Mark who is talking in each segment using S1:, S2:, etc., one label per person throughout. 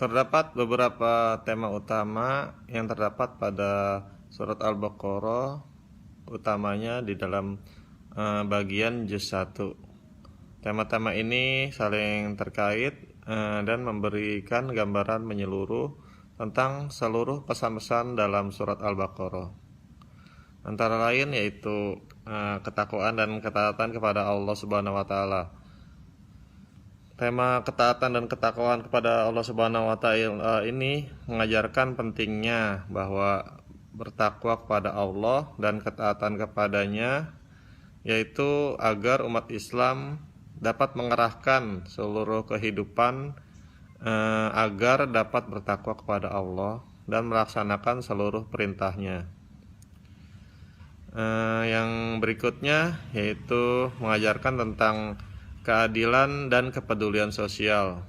S1: Terdapat beberapa tema utama yang terdapat pada surat Al-Baqarah, utamanya di dalam bagian juz 1. Tema-tema ini saling terkait dan memberikan gambaran menyeluruh tentang seluruh pesan-pesan dalam surat Al-Baqarah. Antara lain yaitu ketakwaan dan ketaatan kepada Allah Subhanahu wa taala. Tema ketaatan dan ketakwaan kepada Allah Subhanahu wa taala ini mengajarkan pentingnya bahwa bertakwa kepada Allah dan ketaatan kepadanya, yaitu agar umat Islam dapat mengerahkan seluruh kehidupan agar dapat bertakwa kepada Allah dan melaksanakan seluruh perintahnya. Yang berikutnya yaitu mengajarkan tentang keadilan dan kepedulian sosial.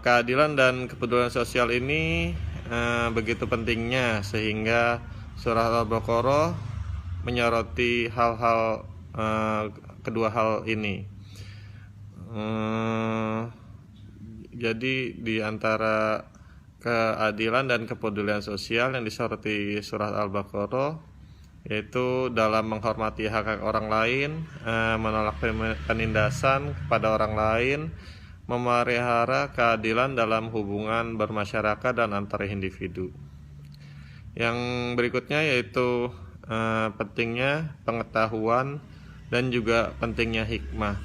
S1: Keadilan dan kepedulian sosial ini begitu pentingnya sehingga surah Al-Baqarah menyoroti hal-hal kedua hal ini. Jadi di antara keadilan dan kepedulian sosial yang disoroti surah Al-Baqarah yaitu dalam menghormati hak-hak orang lain, menolak penindasan kepada orang lain, memelihara keadilan dalam hubungan bermasyarakat dan antar individu. Yang berikutnya yaitu pentingnya pengetahuan dan juga pentingnya hikmah.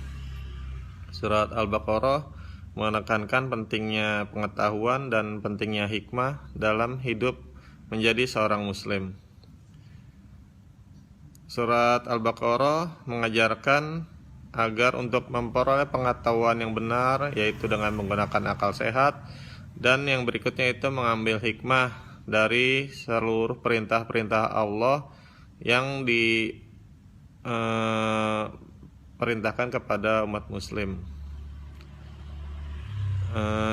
S1: Surat Al-Baqarah menekankan pentingnya pengetahuan dan pentingnya hikmah dalam hidup menjadi seorang muslim. Surat Al-Baqarah mengajarkan agar untuk memperoleh pengetahuan yang benar, yaitu dengan menggunakan akal sehat, dan yang berikutnya itu mengambil hikmah dari seluruh perintah-perintah Allah yang diperintahkan kepada umat muslim.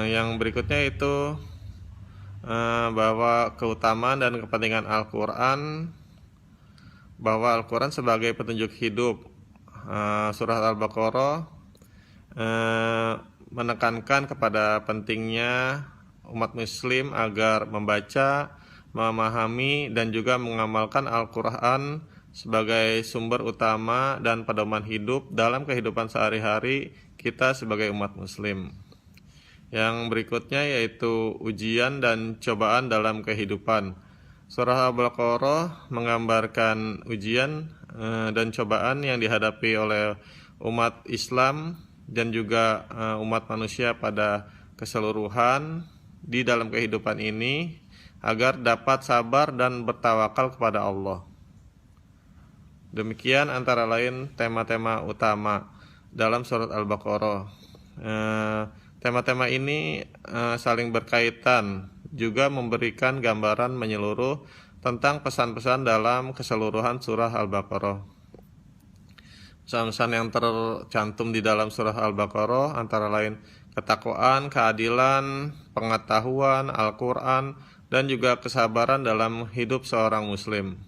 S1: Yang berikutnya itu bahwa keutamaan dan kepentingan Al-Quran, bahwa Al-Quran sebagai petunjuk hidup. Surah Al-Baqarah menekankan kepada pentingnya umat muslim agar membaca, memahami, dan juga mengamalkan Al-Quran sebagai sumber utama dan pedoman hidup dalam kehidupan sehari-hari kita sebagai umat muslim. Yang berikutnya yaitu ujian dan cobaan dalam kehidupan. Surah Al-Baqarah menggambarkan ujian dan cobaan yang dihadapi oleh umat Islam dan juga umat manusia pada keseluruhan di dalam kehidupan ini agar dapat sabar dan bertawakal kepada Allah. Demikian antara lain tema-tema utama dalam surat Al-Baqarah. Tema-tema ini saling berkaitan, juga memberikan gambaran menyeluruh tentang pesan-pesan dalam keseluruhan surah Al-Baqarah. Pesan-pesan yang tercantum di dalam surah Al-Baqarah antara lain ketakwaan, keadilan, pengetahuan, Al-Quran, dan juga kesabaran dalam hidup seorang muslim.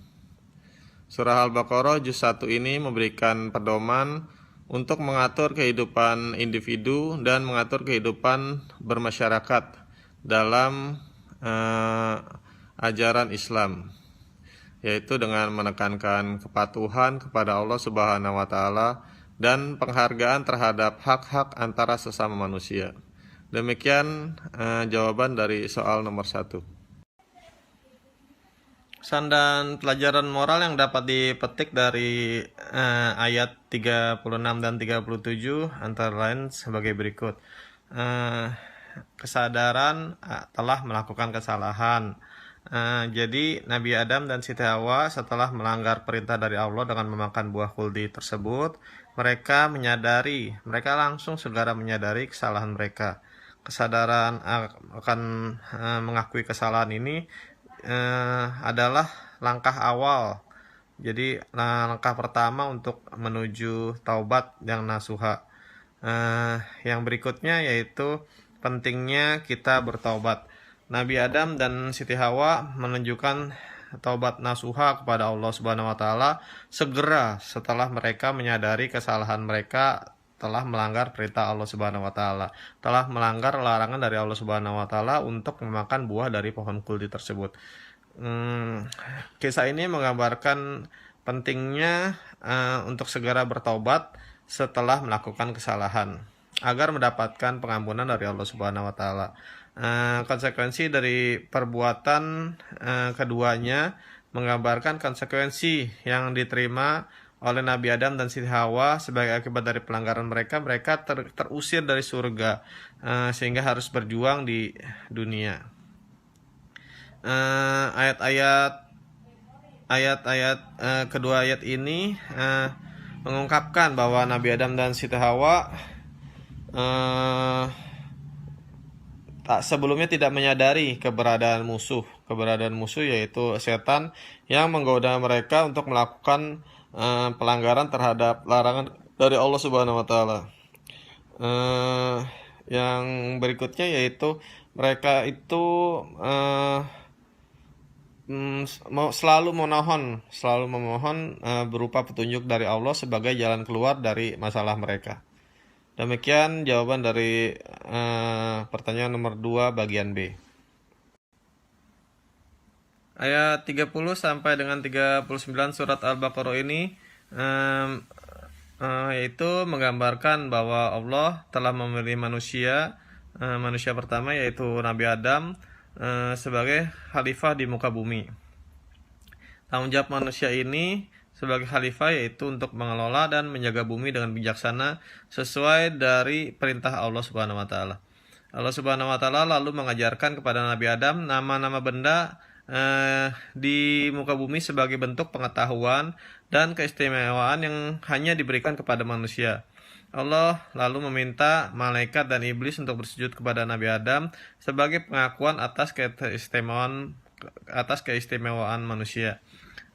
S1: Surah Al-Baqarah juz 1 ini memberikan pedoman untuk mengatur kehidupan individu dan mengatur kehidupan bermasyarakat dalam ajaran Islam, yaitu dengan menekankan kepatuhan kepada Allah Subhanahu wa taala dan penghargaan terhadap hak-hak antara sesama manusia. Demikian jawaban dari soal nomor 1. Pesan dan pelajaran moral yang dapat dipetik dari ayat 36 dan 37 antara lain sebagai berikut. Kesadaran telah melakukan kesalahan. Jadi Nabi Adam dan Siti Hawa setelah melanggar perintah dari Allah dengan memakan buah khuldi tersebut, mereka langsung segera menyadari kesalahan mereka. Kesadaran akan mengakui kesalahan ini adalah langkah awal. Jadi langkah pertama untuk menuju taubat yang nasuha. Yang berikutnya yaitu pentingnya kita bertaubat. Nabi Adam dan Siti Hawa menunjukkan taubat nasuha kepada Allah Subhanahu wa taala segera setelah mereka menyadari kesalahan mereka telah melanggar perintah Allah Subhanahu wa taala, telah melanggar larangan dari Allah Subhanahu wa taala untuk memakan buah dari pohon kuldi tersebut. Kisah ini menggambarkan pentingnya untuk segera bertobat setelah melakukan kesalahan agar mendapatkan pengampunan dari Allah Subhanahu wa taala. Konsekuensi dari perbuatan keduanya menggambarkan konsekuensi yang diterima oleh Nabi Adam dan Siti Hawa sebagai akibat dari pelanggaran mereka. Mereka terusir dari surga sehingga harus berjuang di dunia. Ayat-ayat kedua ayat ini mengungkapkan bahwa Nabi Adam dan Siti Hawa sebelumnya tidak menyadari keberadaan musuh yaitu setan yang menggoda mereka untuk melakukan pelanggaran terhadap larangan dari Allah Subhanahu wa taala. Yang berikutnya yaitu mereka itu selalu memohon berupa petunjuk dari Allah sebagai jalan keluar dari masalah mereka. Demikian jawaban dari pertanyaan nomor 2 bagian B. Ayat 30 sampai dengan 39 surat Al-Baqarah ini yaitu menggambarkan bahwa Allah telah memilih manusia pertama yaitu Nabi Adam sebagai khalifah di muka bumi. Tanggung jawab manusia ini sebagai khalifah yaitu untuk mengelola dan menjaga bumi dengan bijaksana sesuai dari perintah Allah Subhanahu wa taala. Allah Subhanahu wa taala lalu mengajarkan kepada Nabi Adam nama-nama benda di muka bumi sebagai bentuk pengetahuan dan keistimewaan yang hanya diberikan kepada manusia. Allah lalu meminta malaikat dan iblis untuk bersujud kepada Nabi Adam sebagai pengakuan atas keistimewaan manusia.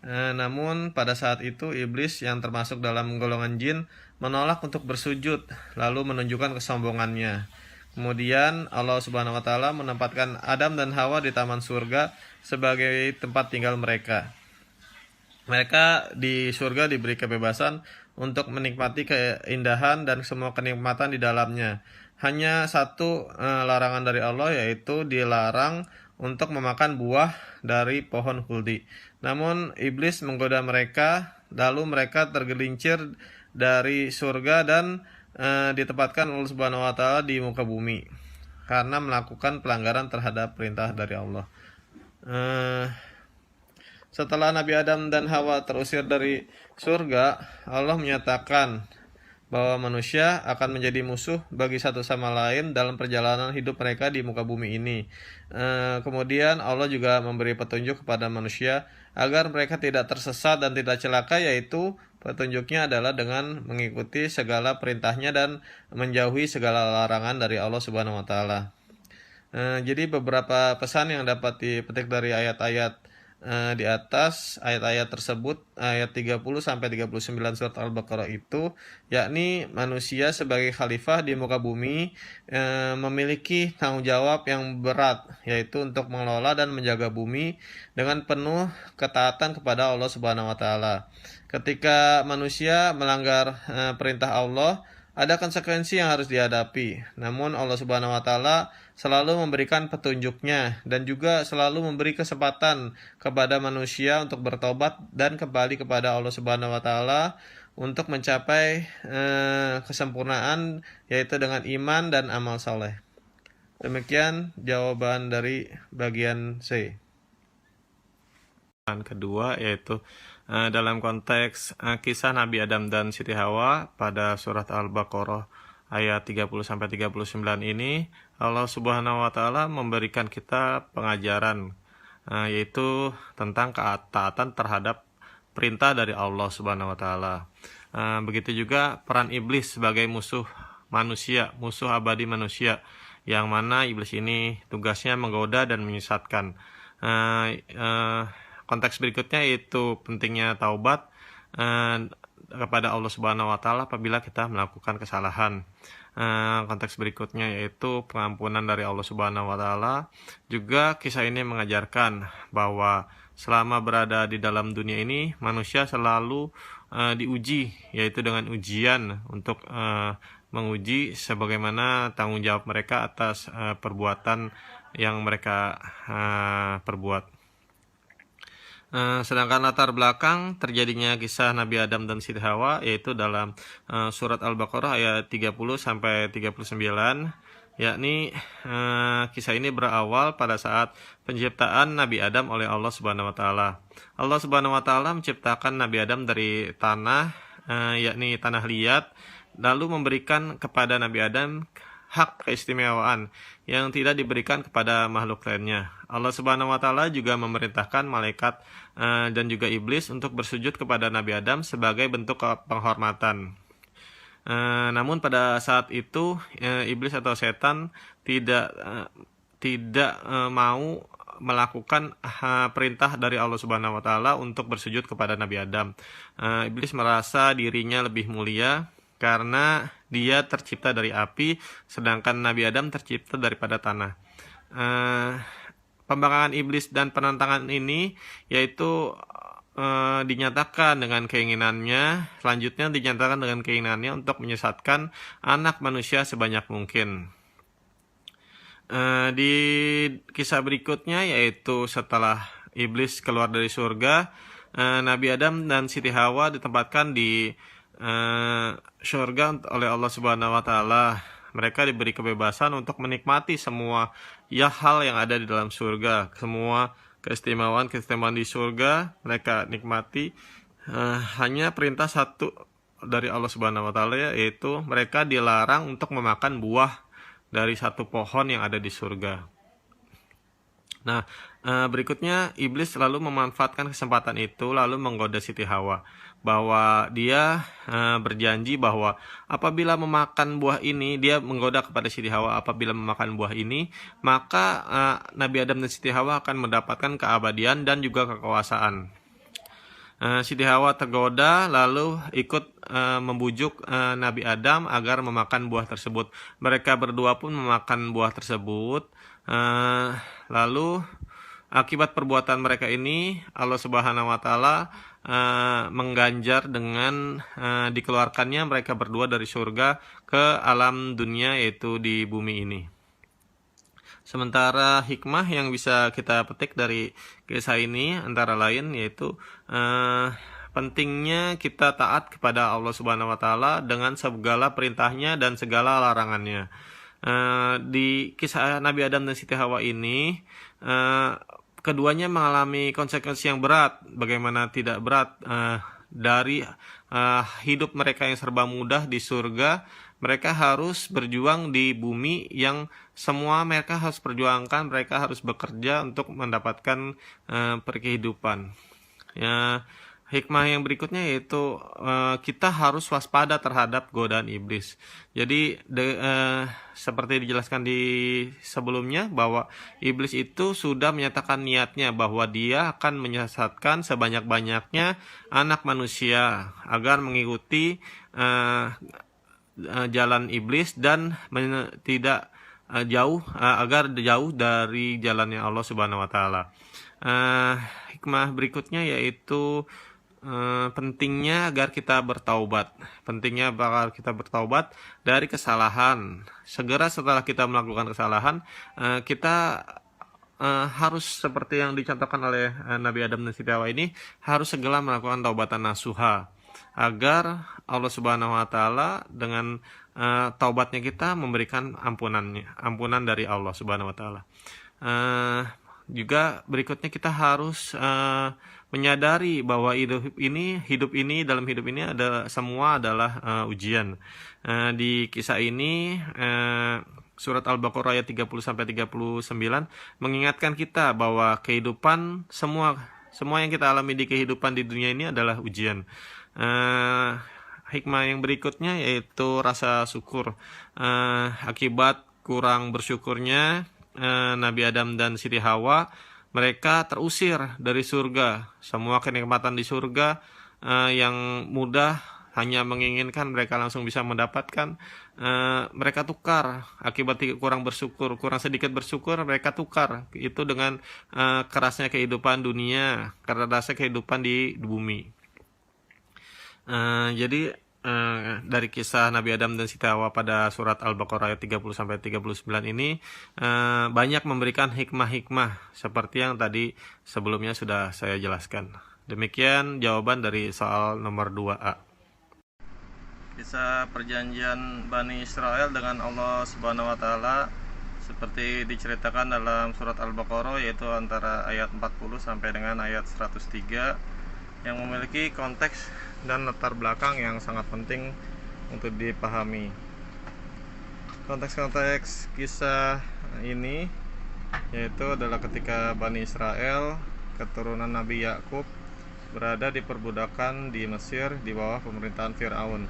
S1: Namun pada saat itu iblis yang termasuk dalam golongan jin menolak untuk bersujud lalu menunjukkan kesombongannya. Kemudian Allah Subhanahu wa taala menempatkan Adam dan Hawa di taman surga sebagai tempat tinggal mereka. Mereka di surga diberi kebebasan untuk menikmati keindahan dan semua kenikmatan di dalamnya. Hanya satu larangan dari Allah yaitu dilarang untuk memakan buah dari pohon khuldi. Namun iblis menggoda mereka, lalu mereka tergelincir dari surga dan ditempatkan Allah Subhanahu wa taala di muka bumi karena melakukan pelanggaran terhadap perintah dari Allah. Setelah Nabi Adam dan Hawa terusir dari surga, Allah menyatakan bahwa manusia akan menjadi musuh bagi satu sama lain dalam perjalanan hidup mereka di muka bumi ini. Kemudian Allah juga memberi petunjuk kepada manusia agar mereka tidak tersesat dan tidak celaka, yaitu petunjuknya adalah dengan mengikuti segala perintahnya dan menjauhi segala larangan dari Allah Subhanahu wa taala. Jadi beberapa pesan yang dapat dipetik dari ayat-ayat di atas, ayat-ayat tersebut, ayat 30 sampai 39 surat Al-Baqarah itu, yakni manusia sebagai khalifah di muka bumi memiliki tanggung jawab yang berat, yaitu untuk mengelola dan menjaga bumi dengan penuh ketaatan kepada Allah Subhanahu wa taala. Ketika manusia melanggar perintah Allah, ada konsekuensi yang harus dihadapi. Namun Allah Subhanahu wa taala selalu memberikan petunjuknya dan juga selalu memberi kesempatan kepada manusia untuk bertobat dan kembali kepada Allah Subhanahu wa taala untuk mencapai kesempurnaan, yaitu dengan iman dan amal saleh. Demikian jawaban dari bagian C. Yang kedua yaitu dalam konteks kisah Nabi Adam dan Siti Hawa pada surat Al-Baqarah ayat 30 sampai 39 ini, Allah Subhanahu wa taala memberikan kita pengajaran yaitu tentang ketaatan terhadap perintah dari Allah Subhanahu wa taala. Begitu juga peran iblis sebagai musuh manusia, musuh abadi manusia, yang mana iblis ini tugasnya menggoda dan menyesatkan. Konteks berikutnya yaitu pentingnya taubat kepada Allah Subhanahu wa taala apabila kita melakukan kesalahan. Konteks berikutnya yaitu pengampunan dari Allah Subhanahu wa taala. Juga kisah ini mengajarkan bahwa selama berada di dalam dunia ini manusia selalu diuji, yaitu dengan ujian untuk menguji sebagaimana tanggung jawab mereka atas perbuatan yang mereka perbuat. Sedangkan latar belakang terjadinya kisah Nabi Adam dan Siti Hawa yaitu dalam surat Al-Baqarah ayat 30 sampai 39, yakni kisah ini berawal pada saat penciptaan Nabi Adam oleh Allah Subhanahu wa taala. Allah Subhanahu wa taala menciptakan Nabi Adam dari tanah, yakni tanah liat, lalu memberikan kepada Nabi Adam hak keistimewaan yang tidak diberikan kepada makhluk lainnya. Allah Subhanahu wa taala juga memerintahkan malaikat dan juga iblis untuk bersujud kepada Nabi Adam sebagai bentuk penghormatan. Namun pada saat itu iblis atau setan tidak mau melakukan perintah dari Allah Subhanahu wa taala untuk bersujud kepada Nabi Adam. Iblis merasa dirinya lebih mulia karena dia tercipta dari api, sedangkan Nabi Adam tercipta daripada tanah. Pembangkangan iblis dan penentangan ini yaitu dinyatakan dengan keinginannya, selanjutnya dinyatakan dengan keinginannya untuk menyesatkan anak manusia sebanyak mungkin. Di kisah berikutnya, yaitu setelah iblis keluar dari surga, Nabi Adam dan Siti Hawa ditempatkan di surga oleh Allah Subhanahu wa taala. Mereka diberi kebebasan untuk menikmati semua hal yang ada di dalam surga, semua keistimewaan di surga mereka nikmati. Hanya perintah satu dari Allah Subhanahu wa taala, yaitu mereka dilarang untuk memakan buah dari satu pohon yang ada di surga. Nah, berikutnya iblis selalu memanfaatkan kesempatan itu lalu menggoda Siti Hawa, bahwa dia berjanji bahwa apabila memakan buah ini, dia menggoda kepada Siti Hawa, apabila memakan buah ini maka Nabi Adam dan Siti Hawa akan mendapatkan keabadian dan juga kekuasaan. Siti Hawa tergoda lalu ikut membujuk Nabi Adam agar memakan buah tersebut. Mereka berdua pun memakan buah tersebut. Lalu akibat perbuatan mereka ini Allah Subhanahu wa taala mengganjar dengan dikeluarkannya mereka berdua dari surga ke alam dunia, yaitu di bumi ini. Sementara hikmah yang bisa kita petik dari kisah ini antara lain yaitu pentingnya kita taat kepada Allah Subhanahu wa taala dengan segala perintahnya dan segala larangannya. Di kisah Nabi Adam dan Siti Hawa ini keduanya mengalami konsekuensi yang berat. Bagaimana tidak berat, dari hidup mereka yang serba mudah di surga, mereka harus berjuang di bumi yang semua mereka harus perjuangkan. Mereka harus bekerja untuk mendapatkan perkehidupan. Hikmah yang berikutnya yaitu kita harus waspada terhadap godaan iblis. Jadi seperti dijelaskan di sebelumnya bahwa iblis itu sudah menyatakan niatnya bahwa dia akan menyesatkan sebanyak-banyaknya anak manusia agar mengikuti jalan iblis dan tidak agar jauh dari jalannya Allah Subhanahu wa taala. Hikmah berikutnya yaitu pentingnya agar kita bertaubat. Pentingnya agar kita bertaubat dari kesalahan. Segera setelah kita melakukan kesalahan, kita harus seperti yang dicontohkan oleh Nabi Adam dan Siti Hawa ini, harus segera melakukan taubatan nasuha agar Allah Subhanahu wa taala dengan taubatnya kita memberikan ampunan dari Allah Subhanahu wa taala. Juga berikutnya kita harus menyadari bahwa hidup ini adalah semua adalah ujian. Di kisah ini surat Al-Baqarah ayat 30 sampai 39 mengingatkan kita bahwa kehidupan semua yang kita alami di kehidupan di dunia ini adalah ujian. Hikmah yang berikutnya yaitu rasa syukur. Akibat kurang bersyukurnya Nabi Adam dan Siti Hawa, mereka terusir dari surga. Semua kenikmatan di surga yang mudah hanya menginginkan mereka langsung bisa mendapatkan, mereka tukar akibat kurang bersyukur, kurang sedikit bersyukur, mereka tukar itu dengan kerasnya kehidupan dunia, kerasnya kehidupan di bumi. Jadi dari kisah Nabi Adam dan Siti Hawa pada surat Al-Baqarah ayat 30-39 ini banyak memberikan hikmah-hikmah seperti yang tadi sebelumnya sudah saya jelaskan. Demikian jawaban dari soal nomor 2A. Kisah perjanjian Bani Israel dengan Allah Subhanahu wa taala seperti diceritakan dalam surat Al-Baqarah, yaitu antara ayat 40 sampai dengan ayat 103, yang memiliki konteks dan latar belakang yang sangat penting untuk dipahami. Konteks-konteks kisah ini yaitu adalah ketika Bani Israel, keturunan Nabi Yakub, berada di perbudakan di Mesir di bawah pemerintahan Fir'aun.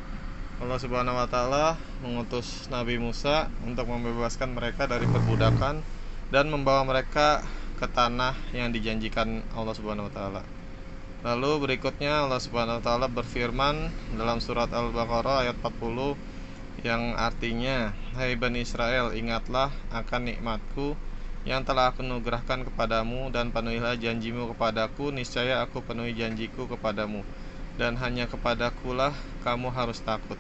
S1: Allah Subhanahu wa taala mengutus Nabi Musa untuk membebaskan mereka dari perbudakan dan membawa mereka ke tanah yang dijanjikan Allah Subhanahu wa taala. Lalu berikutnya Allah Subhanahu wa taala berfirman dalam surat Al-Baqarah ayat 40 yang artinya, "Hai Bani Israel, ingatlah akan nikmatku yang telah aku anugerahkan kepadamu dan penuhilah janjimu kepadaku, niscaya aku penuhi janjiku kepadamu dan hanya kepadakulah kamu harus takut."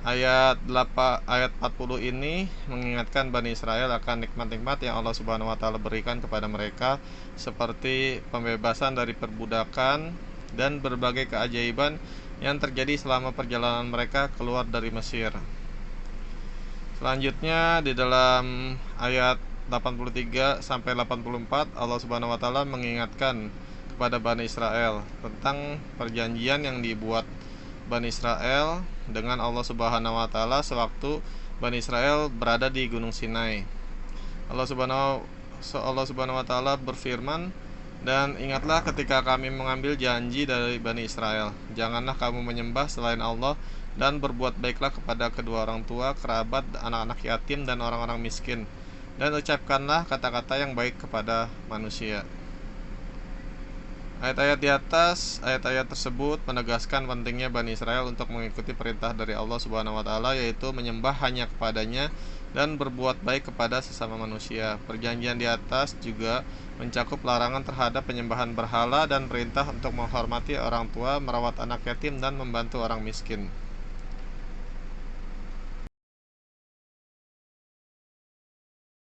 S1: Ayat 40 ini mengingatkan Bani Israel akan nikmat-nikmat yang Allah Subhanahu wa taala berikan kepada mereka, seperti pembebasan dari perbudakan dan berbagai keajaiban yang terjadi selama perjalanan mereka keluar dari Mesir. Selanjutnya di dalam ayat 83 sampai 84 Allah Subhanahu wa taala mengingatkan kepada Bani Israel tentang perjanjian yang dibuat Bani Israel dengan Allah Subhanahu wa taala sewaktu Bani Israel berada di Gunung Sinai. Allah Subhanahu wa taala berfirman, "Dan ingatlah ketika kami mengambil janji dari Bani Israel, janganlah kamu menyembah selain Allah dan berbuat baiklah kepada kedua orang tua, kerabat, anak-anak yatim dan orang-orang miskin, dan ucapkanlah kata-kata yang baik kepada manusia." Ayat-ayat di atas, ayat-ayat tersebut menegaskan pentingnya Bani Israel untuk mengikuti perintah dari Allah Subhanahu wa taala, yaitu menyembah hanya kepadanya dan berbuat baik kepada sesama manusia. Perjanjian di atas juga mencakup larangan terhadap penyembahan berhala dan perintah untuk menghormati orang tua, merawat anak yatim dan membantu orang miskin.